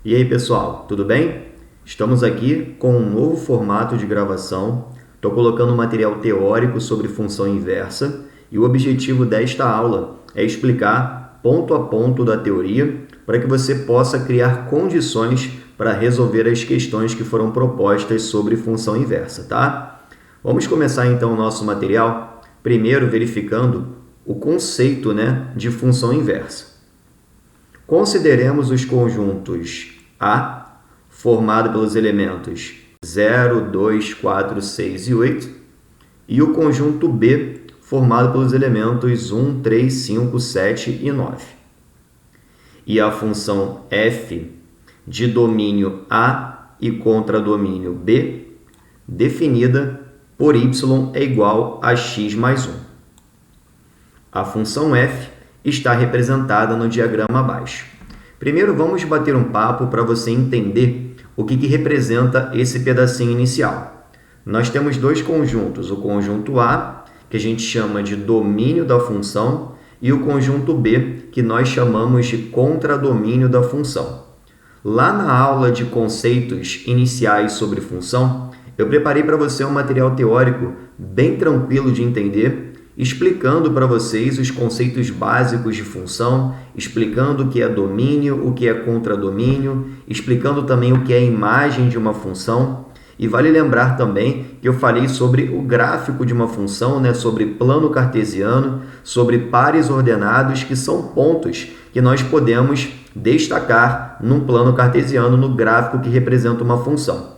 E aí, pessoal, tudo bem? Estamos aqui com um novo formato de gravação. Estou colocando material teórico sobre função inversa e o objetivo desta aula é explicar ponto a ponto da teoria para que você possa criar condições para resolver as questões que foram propostas sobre função inversa, tá? Vamos começar então o nosso material, primeiro verificando o conceito, de função inversa. Consideremos os conjuntos A, formado pelos elementos 0, 2, 4, 6 e 8, e o conjunto B, formado pelos elementos 1, 3, 5, 7 e 9. E a função f de domínio A e contradomínio B, definida por y é igual a x mais 1. A função f está representada no diagrama abaixo. Primeiro, vamos bater um papo para você entender o que representa esse pedacinho inicial. Nós temos dois conjuntos, o conjunto A, que a gente chama de domínio da função, e o conjunto B, que nós chamamos de contradomínio da função. Lá na aula de conceitos iniciais sobre função, eu preparei para você um material teórico bem tranquilo de entender, explicando para vocês os conceitos básicos de função, explicando o que é domínio, o que é contradomínio, explicando também o que é a imagem de uma função. E vale lembrar também que eu falei sobre o gráfico de uma função, sobre plano cartesiano, sobre pares ordenados, que são pontos que nós podemos destacar num plano cartesiano, no gráfico que representa uma função.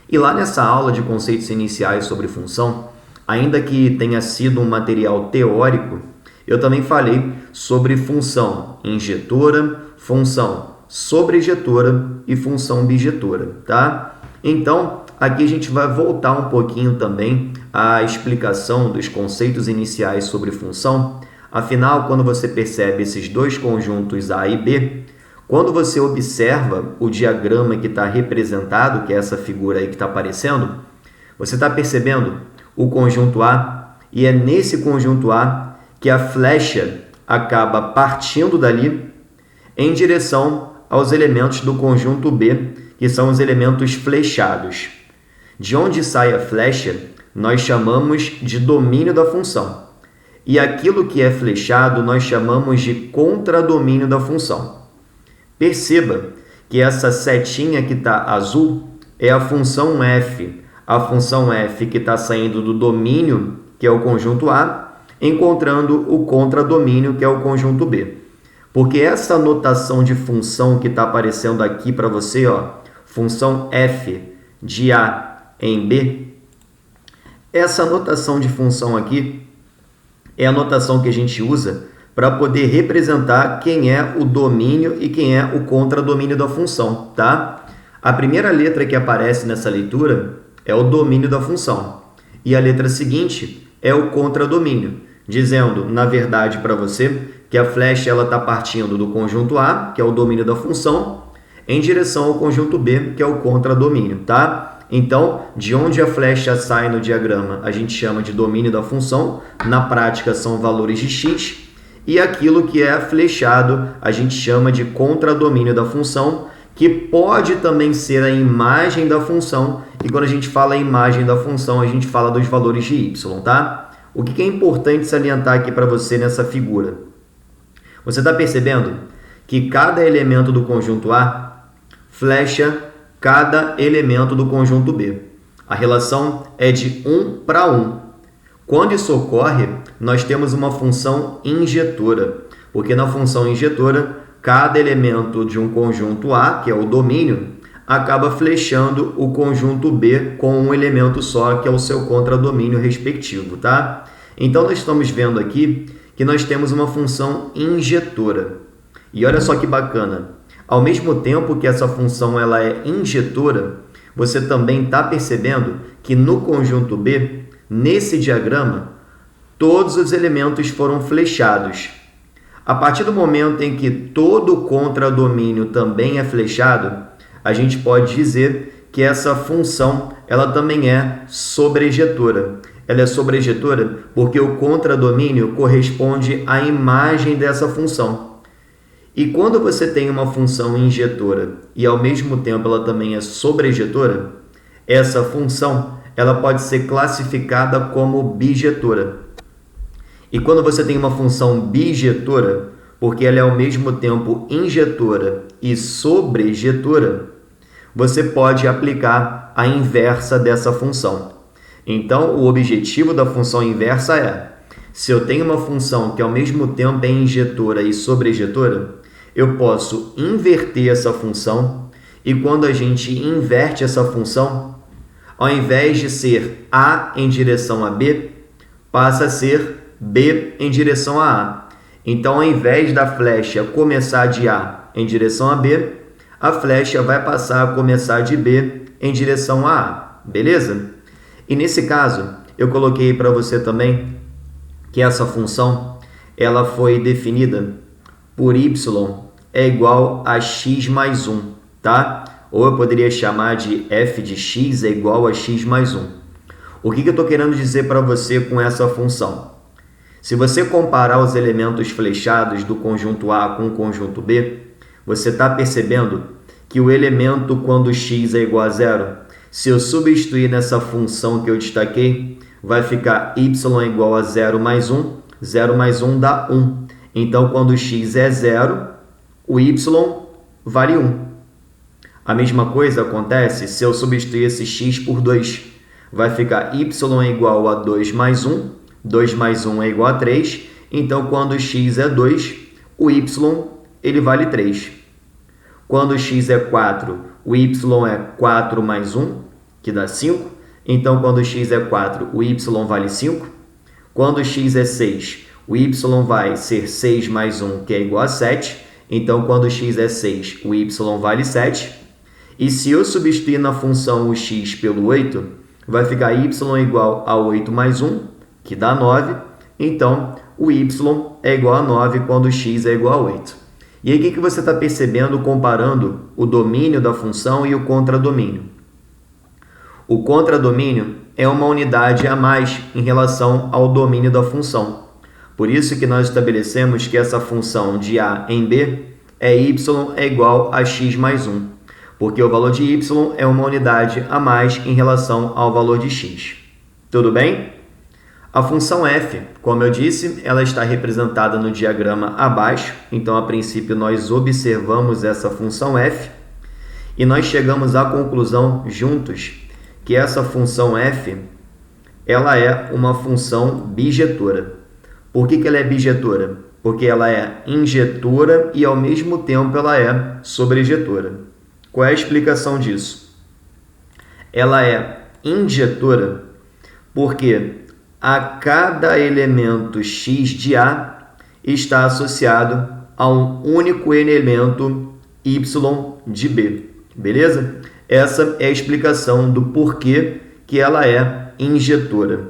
E lá nessa aula de conceitos iniciais sobre função, ainda que tenha sido um material teórico, eu também falei sobre função injetora, função sobrejetora e função bijetora, tá? Então, aqui a gente vai voltar um pouquinho também à explicação dos conceitos iniciais sobre função. Afinal, quando você percebe esses dois conjuntos A e B, quando você observa o diagrama que está representado, que é essa figura aí que está aparecendo, você está percebendo o conjunto A, e é nesse conjunto A que a flecha acaba partindo dali em direção aos elementos do conjunto B, que são os elementos flechados. De onde sai a flecha, nós chamamos de domínio da função. E aquilo que é flechado, nós chamamos de contradomínio da função. Perceba que essa setinha que está azul é a função f. A função f que está saindo do domínio, que é o conjunto A, encontrando o contradomínio, que é o conjunto B. Porque essa notação de função que está aparecendo aqui para você, função f de A em B, essa notação de função aqui é a notação que a gente usa para poder representar quem é o domínio e quem é o contradomínio da função, tá? A primeira letra que aparece nessa leitura é o domínio da função. E a letra seguinte é o contradomínio, dizendo, na verdade, para você, que a flecha está partindo do conjunto A, que é o domínio da função, em direção ao conjunto B, que é o contradomínio, tá? Então, de onde a flecha sai no diagrama, a gente chama de domínio da função, na prática são valores de x, e aquilo que é flechado, a gente chama de contradomínio da função, que pode também ser a imagem da função, e quando a gente fala em imagem da função, a gente fala dos valores de y, tá? O que é importante salientar aqui para você nessa figura? Você está percebendo que cada elemento do conjunto A flecha cada elemento do conjunto B. A relação é de 1 para 1. Quando isso ocorre, nós temos uma função injetora, porque na função injetora, cada elemento de um conjunto A, que é o domínio, acaba flechando o conjunto B com um elemento só, que é o seu contradomínio respectivo, tá? Então, nós estamos vendo aqui que nós temos uma função injetora. E olha só que bacana. Ao mesmo tempo que essa função ela é injetora, você também está percebendo que no conjunto B, nesse diagrama, todos os elementos foram flechados. A partir do momento em que todo contradomínio também é flechado, a gente pode dizer que essa função ela também é sobrejetora. Ela é sobrejetora porque o contradomínio corresponde à imagem dessa função. E quando você tem uma função injetora e ao mesmo tempo ela também é sobrejetora, essa função ela pode ser classificada como bijetora. E quando você tem uma função bijetora, porque ela é ao mesmo tempo injetora e sobrejetora, você pode aplicar a inversa dessa função. Então, o objetivo da função inversa é, se eu tenho uma função que ao mesmo tempo é injetora e sobrejetora, eu posso inverter essa função e quando a gente inverte essa função, ao invés de ser A em direção a B, passa a ser B em direção a A. Então, ao invés da flecha começar de A em direção a B, a flecha vai passar a começar de B em direção a A. Beleza? E nesse caso, eu coloquei para você também que essa função ela foi definida por y é igual a x mais 1, tá? Ou eu poderia chamar de f de x é igual a x mais 1. O que eu estou querendo dizer para você com essa função? Se você comparar os elementos flechados do conjunto A com o conjunto B, você está percebendo que o elemento quando x é igual a zero, se eu substituir nessa função que eu destaquei, vai ficar y é igual a 0 mais 1 dá 1. Então, quando x é 0, o y vale 1. A mesma coisa acontece se eu substituir esse x por 2. Vai ficar y é igual a 2 mais 1, 2 mais 1 é igual a 3. Então, quando x é 2, o y ele vale 3. Quando x é 4, o y é 4 mais 1, que dá 5. Então, quando x é 4, o y vale 5. Quando x é 6, o y vai ser 6 mais 1, que é igual a 7. Então, quando x é 6, o y vale 7. E se eu substituir na função o x pelo 8, vai ficar y igual a 8 mais 1, que dá 9. Então, o y é igual a 9 quando x é igual a 8. E aí, o que você está percebendo comparando o domínio da função e o contradomínio? O contradomínio é uma unidade a mais em relação ao domínio da função. Por isso que nós estabelecemos que essa função de A em B é y é igual a x mais 1, porque o valor de y é uma unidade a mais em relação ao valor de x. Tudo bem? A função f, como eu disse, ela está representada no diagrama abaixo. Então, a princípio, nós observamos essa função f e nós chegamos à conclusão juntos que essa função f ela é uma função bijetora. Por que ela é bijetora? Porque ela é injetora e, ao mesmo tempo, ela é sobrejetora. Qual é a explicação disso? Ela é injetora porque a cada elemento x de A está associado a um único elemento y de B. Beleza? Essa é a explicação do porquê que ela é injetora.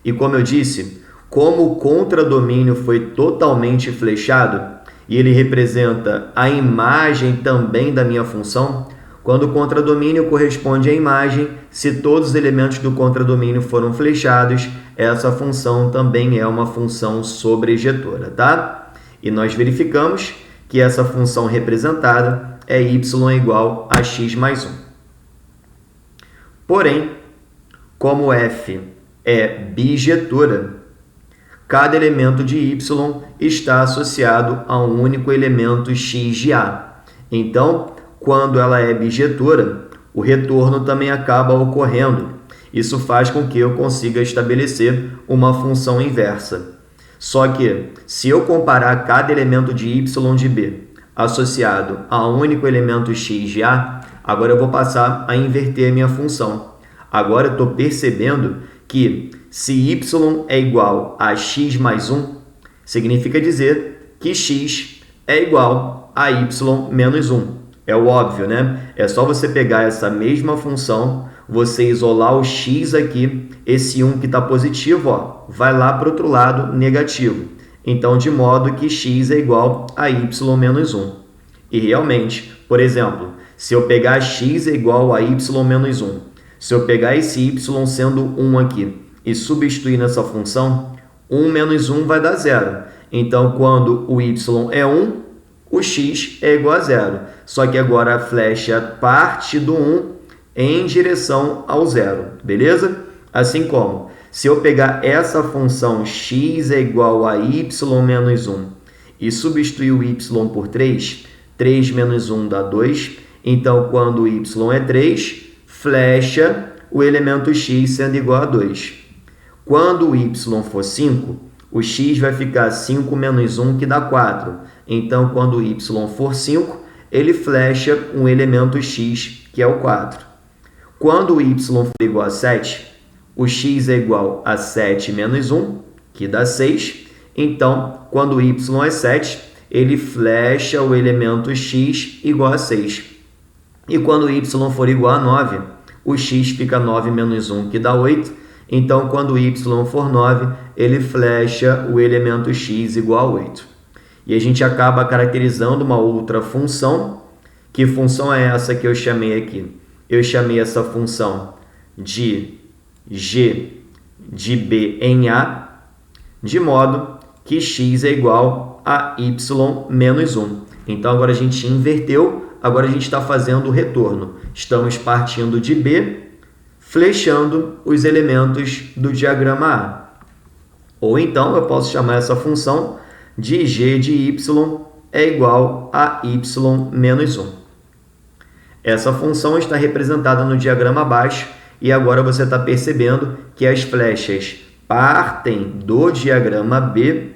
E como eu disse, como o contradomínio foi totalmente flechado e ele representa a imagem também da minha função, quando o contradomínio corresponde à imagem, se todos os elementos do contradomínio foram flechados, essa função também é uma função sobrejetora, tá? E nós verificamos que essa função representada é y igual a x mais 1. Porém, como f é bijetora, cada elemento de y está associado a um único elemento x de A. Então, quando ela é bijetora, o retorno também acaba ocorrendo. Isso faz com que eu consiga estabelecer uma função inversa. Só que, se eu comparar cada elemento de y de B associado a um único elemento x de A, agora eu vou passar a inverter a minha função. Agora eu estou percebendo que se y é igual a x mais 1, significa dizer que x é igual a y menos 1. É o óbvio, né? É só você pegar essa mesma função, você isolar o x aqui, esse 1 que está positivo, ó, vai lá para o outro lado negativo. Então, de modo que x é igual a y menos 1. E realmente, por exemplo, se eu pegar x é igual a y menos 1, se eu pegar esse y sendo 1 aqui e substituir nessa função, 1 menos 1 vai dar 0. Então, quando o y é 1, o x é igual a zero. Só que agora a flecha parte do 1 em direção ao zero, beleza? Assim como, se eu pegar essa função x é igual a y menos 1 e substituir o y por 3, 3 menos 1 dá 2. Então, quando o y é 3, flecha o elemento x sendo igual a 2. Quando o y for 5, o x vai ficar 5 menos 1, que dá 4. Então, quando o y for 5, ele flecha um elemento x, que é o 4. Quando o y for igual a 7, o x é igual a 7 menos 1, que dá 6. Então, quando o y é 7, ele flecha o elemento x igual a 6. E quando o y for igual a 9, o x fica 9 menos 1, que dá 8. Então, quando o y for 9, ele flecha o elemento x igual a 8. E a gente acaba caracterizando uma outra função. Que função é essa que eu chamei aqui? Eu chamei essa função de g de b em a, de modo que x é igual a y menos 1. Então, agora a gente inverteu, agora a gente está fazendo o retorno. Estamos partindo de b, flechando os elementos do diagrama A. Ou então, eu posso chamar essa função de g de y é igual a y menos 1. Essa função está representada no diagrama abaixo e agora você está percebendo que as flechas partem do diagrama B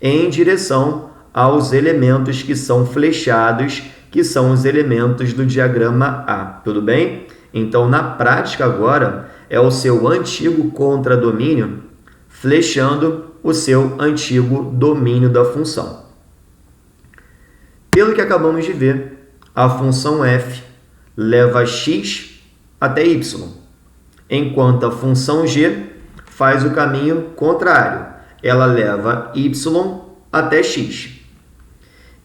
em direção aos elementos que são flechados, que são os elementos do diagrama A. Tudo bem? Então, na prática agora, é o seu antigo contradomínio flechando o seu antigo domínio da função. Pelo que acabamos de ver, a função f leva x até y, enquanto a função g faz o caminho contrário. Ela leva y até x.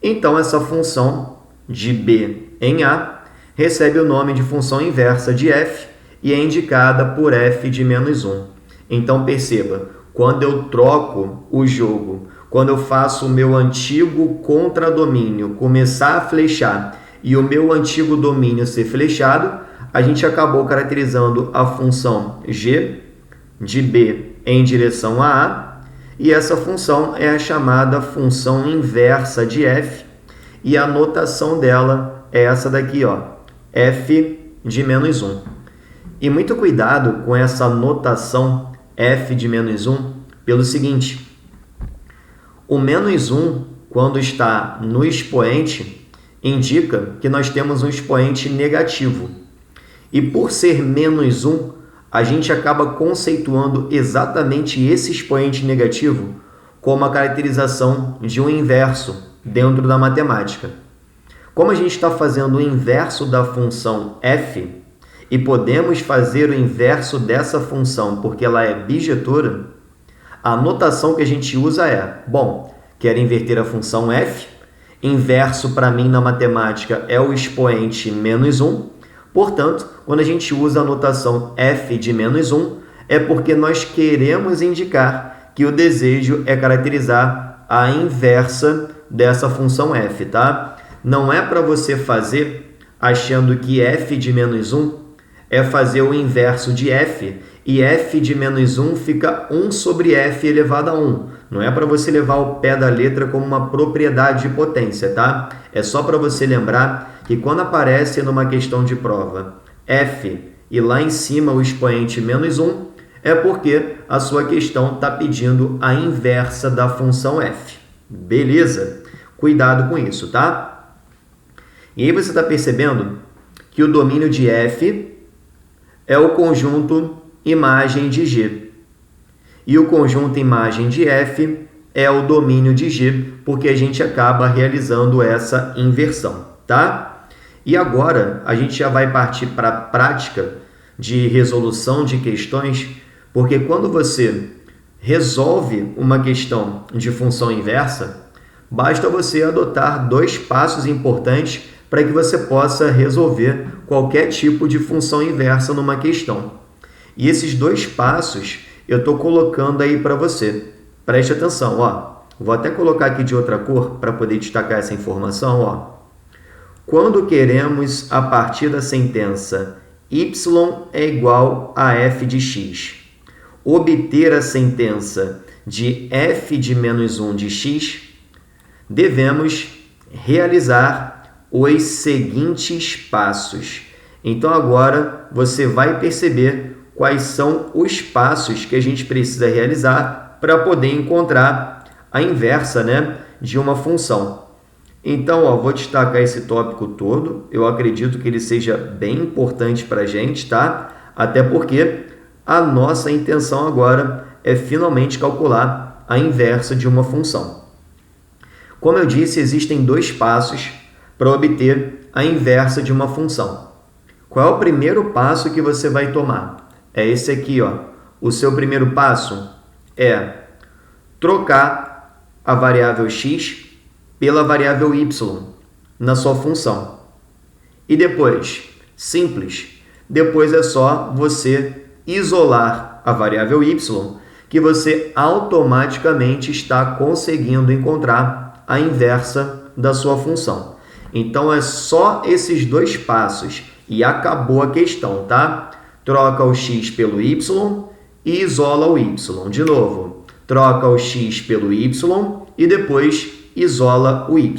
Então, essa função de b em a recebe o nome de função inversa de f e é indicada por f de menos 1. Então, perceba, quando eu troco o jogo, quando eu faço o meu antigo contradomínio começar a flechar e o meu antigo domínio ser flechado, a gente acabou caracterizando a função g de b em direção a a, e essa função é a chamada função inversa de f, e a notação dela é essa daqui, ó, f de menos 1. E muito cuidado com essa notação f de menos 1, pelo seguinte: o menos 1, quando está no expoente, indica que nós temos um expoente negativo. E por ser menos 1, a gente acaba conceituando exatamente esse expoente negativo como a caracterização de um inverso dentro da matemática. Como a gente está fazendo o inverso da função f e podemos fazer o inverso dessa função porque ela é bijetora, a notação que a gente usa é, bom, quero inverter a função f, inverso para mim na matemática é o expoente menos 1, portanto, quando a gente usa a notação f de menos 1, é porque nós queremos indicar que o desejo é caracterizar a inversa dessa função f, tá? Não é para você fazer achando que f de menos 1 é fazer o inverso de f, e f de menos 1 fica 1 sobre f elevado a 1. Não é para você levar ao pé da letra como uma propriedade de potência, tá? É só para você lembrar que quando aparece numa questão de prova f e lá em cima o expoente menos 1, é porque a sua questão está pedindo a inversa da função f. Beleza? Cuidado com isso, tá? E aí você está percebendo que o domínio de f é o conjunto imagem de G. E o conjunto imagem de f é o domínio de G, porque a gente acaba realizando essa inversão, tá? E agora a gente já vai partir para a prática de resolução de questões, porque quando você resolve uma questão de função inversa, basta você adotar 2 passos importantes para que você possa resolver qualquer tipo de função inversa numa questão. E esses 2 passos eu estou colocando aí para você. Preste atenção, ó. vou até colocar aqui de outra cor para poder destacar essa informação, ó. Quando queremos, a partir da sentença y é igual a f de x, obter a sentença de f de menos 1 de x, devemos realizar os seguintes passos. Então, agora você vai perceber quais são os passos que a gente precisa realizar para poder encontrar a inversa, né, de uma função. Então, ó, vou destacar esse tópico todo. Eu acredito que ele seja bem importante para a gente, tá? Até porque a nossa intenção agora é finalmente calcular a inversa de uma função. Como eu disse, existem dois passos para obter a inversa de uma função. Qual é o primeiro passo que você vai tomar? É esse aqui, ó. O seu primeiro passo é trocar a variável x pela variável y na sua função. E depois, simples, depois é só você isolar a variável y, que você automaticamente está conseguindo encontrar a inversa da sua função. Então, é só esses dois passos e acabou a questão, tá? Troca o x pelo y e isola o y. De novo, troca o x pelo y e depois isola o y.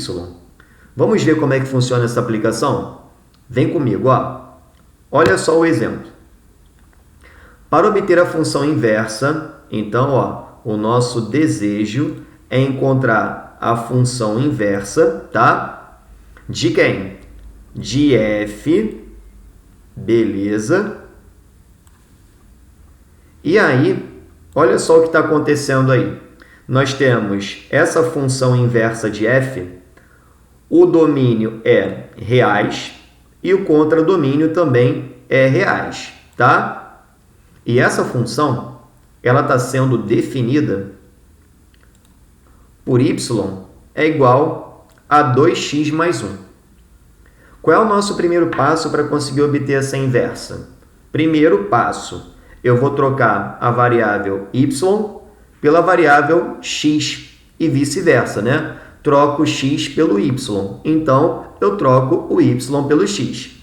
Vamos ver como é que funciona essa aplicação? Vem comigo, ó. Olha só o exemplo. Para obter a função inversa, então, ó, o nosso desejo é encontrar a função inversa, tá? De quem? De f, beleza. E aí, olha só o que está acontecendo aí. Nós temos essa função inversa de f, o domínio é reais e o contradomínio também é reais, tá? E essa função, ela está sendo definida por y é igual a 2x mais 1. Qual é o nosso primeiro passo para conseguir obter essa inversa? Primeiro passo, eu vou trocar a variável y pela variável x e vice-versa, né? Troco o x pelo y, então eu troco o y pelo x.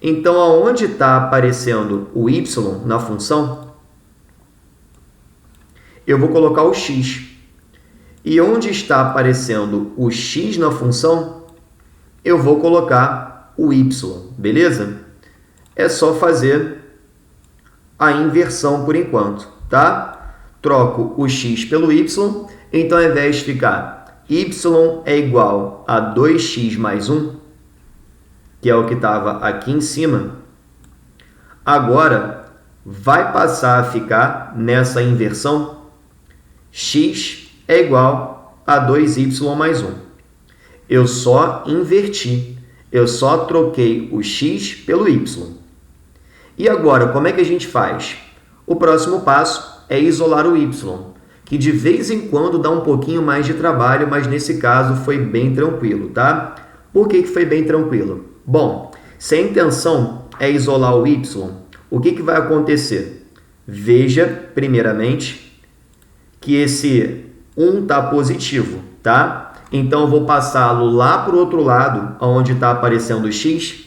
Então, aonde está aparecendo o y na função, eu vou colocar o x. E onde está aparecendo o x na função, eu vou colocar o y, beleza? É só fazer a inversão por enquanto, tá? Troco o x pelo y, então ao invés de ficar y é igual a 2x mais 1, que é o que estava aqui em cima, agora vai passar a ficar nessa inversão, x é igual a 2y mais 1. Eu só inverti, eu só troquei o x pelo y. E agora, como é que a gente faz? O próximo passo é isolar o y, que de vez em quando dá um pouquinho mais de trabalho, mas nesse caso foi bem tranquilo, tá? Por que foi bem tranquilo? Bom, se a intenção é isolar o y, o que vai acontecer? Veja, primeiramente, que esse 1 está positivo, tá? Então, eu vou passá-lo lá para o outro lado, onde está aparecendo o x,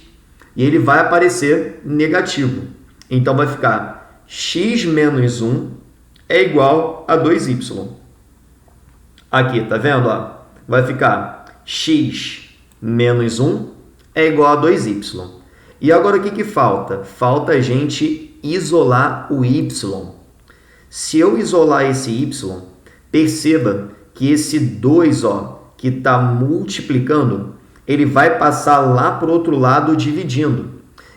e ele vai aparecer negativo. Então, vai ficar x menos 1 é igual a 2y. Aqui, tá vendo? Ó? Vai ficar x menos 1 é igual a 2y. E agora, o que falta? Falta a gente isolar o y. Se eu isolar esse y, perceba que esse 2, ó, que está multiplicando, ele vai passar lá para o outro lado dividindo.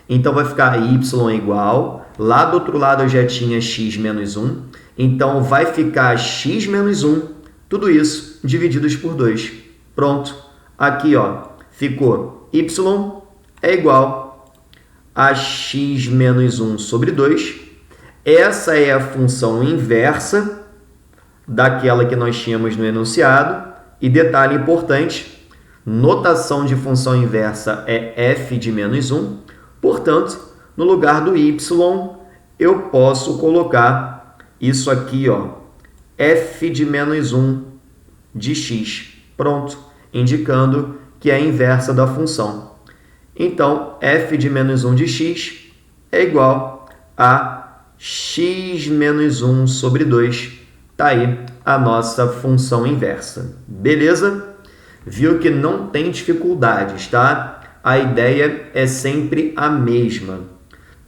Então, vai ficar y é igual, lá do outro lado eu já tinha x menos 1, então vai ficar x menos 1, tudo isso divididos por 2. Pronto. Aqui, ó, ficou y é igual a x menos 1 sobre 2. Essa é a função inversa daquela que nós tínhamos no enunciado. E detalhe importante, notação de função inversa é f de menos 1. Portanto, no lugar do y, eu posso colocar isso aqui, ó, f de menos 1 de x. Pronto, indicando que é a inversa da função. Então, f de menos 1 de x é igual a x menos 1 sobre 2. Está aí a nossa função inversa. Beleza? Viu que não tem dificuldades, tá? A ideia é sempre a mesma.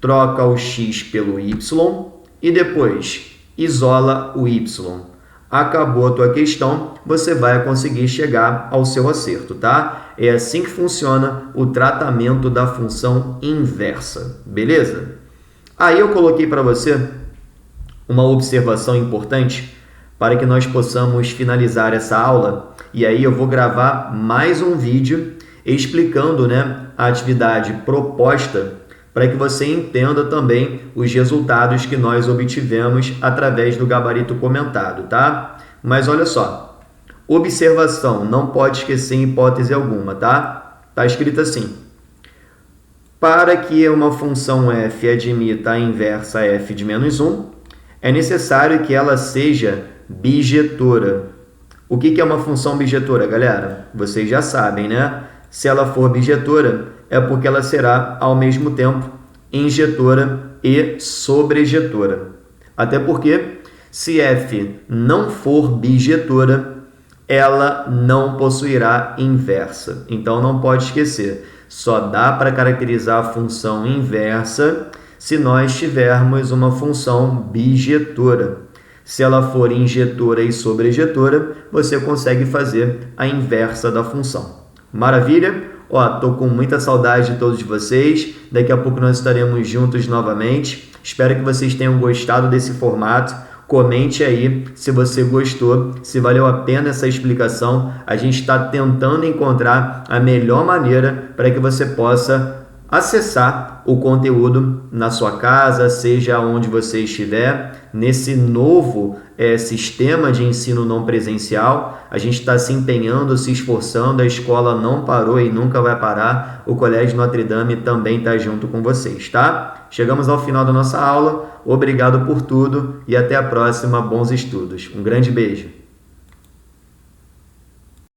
Troca o x pelo y e depois isola o y. Acabou a tua questão, você vai conseguir chegar ao seu acerto, tá? É assim que funciona o tratamento da função inversa, beleza? Aí eu coloquei para você uma observação importante para que nós possamos finalizar essa aula, e aí eu vou gravar mais um vídeo explicando, a atividade proposta para que você entenda também os resultados que nós obtivemos através do gabarito comentado, tá? Mas olha só, observação, não pode esquecer em hipótese alguma, tá? Tá escrito assim: para que uma função f admita a inversa f de menos 1, é necessário que ela seja bijetora. O que é uma função bijetora, galera? Vocês já sabem, né? Se ela for bijetora, é porque ela será, ao mesmo tempo, injetora e sobrejetora. Até porque, se f não for bijetora, ela não possuirá inversa. Então, não pode esquecer. Só dá para caracterizar a função inversa se nós tivermos uma função bijetora. Se ela for injetora e sobrejetora, você consegue fazer a inversa da função. Maravilha? Tô com muita saudade de todos vocês. Daqui a pouco nós estaremos juntos novamente. Espero que vocês tenham gostado desse formato. Comente aí se você gostou, se valeu a pena essa explicação. A gente está tentando encontrar a melhor maneira para que você possa acessar o conteúdo na sua casa, seja onde você estiver, nesse novo sistema de ensino não presencial. A gente está se empenhando, se esforçando, a escola não parou e nunca vai parar, o Colégio Notre Dame também está junto com vocês, tá? Chegamos ao final da nossa aula, obrigado por tudo e até a próxima, bons estudos. Um grande beijo!